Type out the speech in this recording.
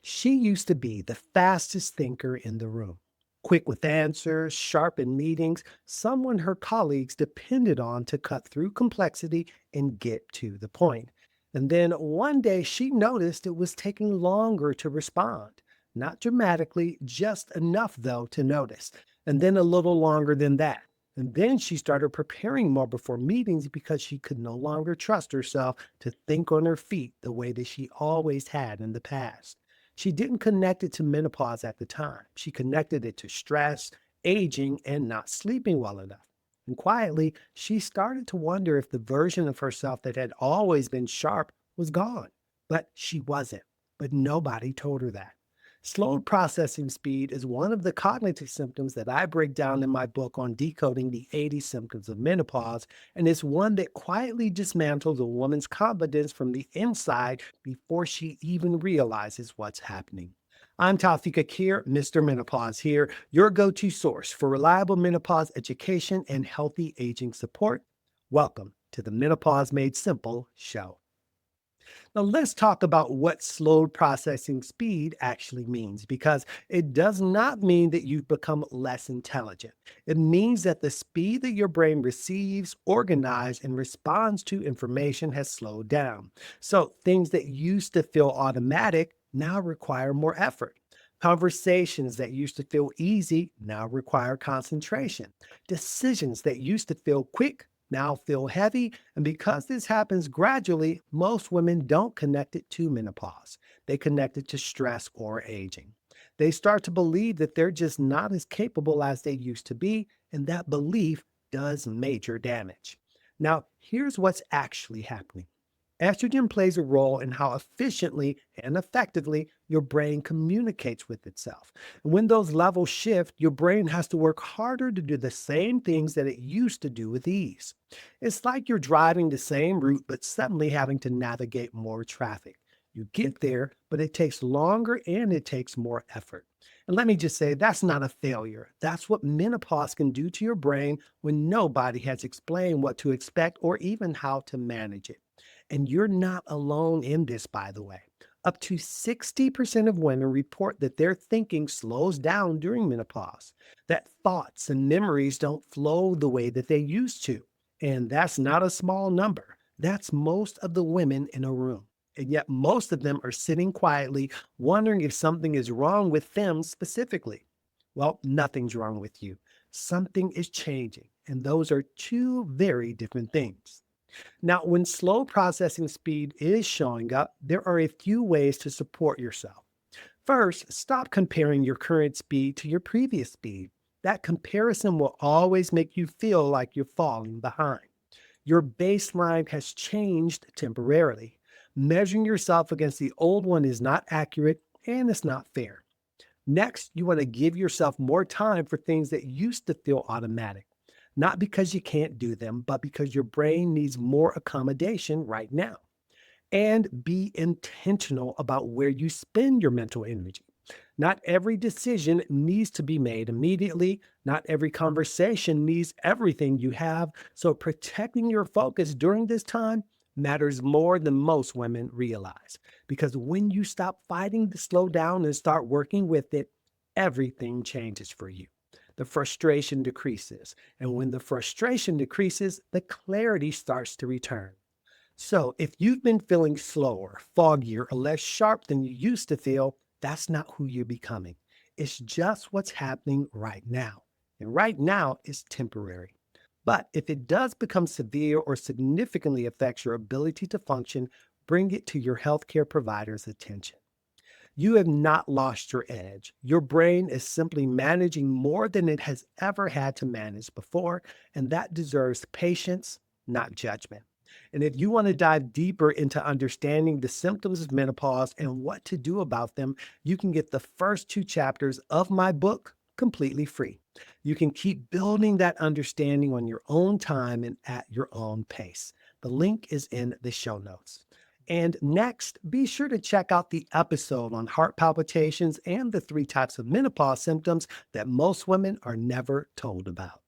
She used to be the fastest thinker in the room, quick with answers, sharp in meetings, someone her colleagues depended on to cut through complexity and get to the point. And then one day she noticed it was taking longer to respond. Not dramatically, just enough though to notice. And then a little longer than that. And then she started preparing more before meetings because she could no longer trust herself to think on her feet the way that she always had in the past. She didn't connect it to menopause at the time. She connected it to stress, aging, and not sleeping well enough. And quietly, she started to wonder if the version of herself that had always been sharp was gone. But she wasn't. But nobody told her that. Slowed processing speed is one of the cognitive symptoms that I break down in my book on decoding the 80 symptoms of menopause, and it's one that quietly dismantles a woman's confidence from the inside before she even realizes what's happening. I'm Tafiq Akhir, Mr. Menopause here, your go-to source for reliable menopause education and healthy aging support. Welcome to the Menopause Made Simple show. Now, let's talk about what slowed processing speed actually means, because it does not mean that you've become less intelligent. It means that the speed that your brain receives, organizes, and responds to information has slowed down. So, things that used to feel automatic now require more effort. Conversations that used to feel easy now require concentration. Decisions that used to feel quick now feel heavy. And because this happens gradually, most women don't connect it to menopause. They connect it to stress or aging. They start to believe that they're just not as capable as they used to be, and that belief does major damage. Now, here's what's actually happening. Estrogen plays a role in how efficiently and effectively your brain communicates with itself. And when those levels shift, your brain has to work harder to do the same things that it used to do with ease. It's like you're driving the same route, but suddenly having to navigate more traffic. You get there, but it takes longer and it takes more effort. And let me just say, that's not a failure. That's what menopause can do to your brain when nobody has explained what to expect or even how to manage it. And you're not alone in this, by the way. Up to 60% of women report that their thinking slows down during menopause, that thoughts and memories don't flow the way that they used to. And that's not a small number. That's most of the women in a room. And yet, most of them are sitting quietly, wondering if something is wrong with them specifically. Well, nothing's wrong with you. Something is changing. And those are two very different things. Now, when slow processing speed is showing up, there are a few ways to support yourself. First, stop comparing your current speed to your previous speed. That comparison will always make you feel like you're falling behind. Your baseline has changed temporarily. Measuring yourself against the old one is not accurate and it's not fair. Next, you want to give yourself more time for things that used to feel automatic, not because you can't do them, but because your brain needs more accommodation right now. And be intentional about where you spend your mental energy. Not every decision needs to be made immediately. Not every conversation needs everything you have. So, protecting your focus during this time matters more than most women realize. Because when you stop fighting to slow down and start working with it, everything changes for you. The frustration decreases. And when the frustration decreases, the clarity starts to return. So, if you've been feeling slower, foggier, or less sharp than you used to feel, that's not who you're becoming. It's just what's happening right now. And right now is temporary. But if it does become severe or significantly affects your ability to function, bring it to your healthcare provider's attention. You have not lost your edge. Your brain is simply managing more than it has ever had to manage before, and that deserves patience, not judgment. And if you want to dive deeper into understanding the symptoms of menopause and what to do about them, you can get the first two chapters of my book completely free. You can keep building that understanding on your own time and at your own pace. The link is in the show notes. And next, be sure to check out the episode on heart palpitations and the three types of menopause symptoms that most women are never told about.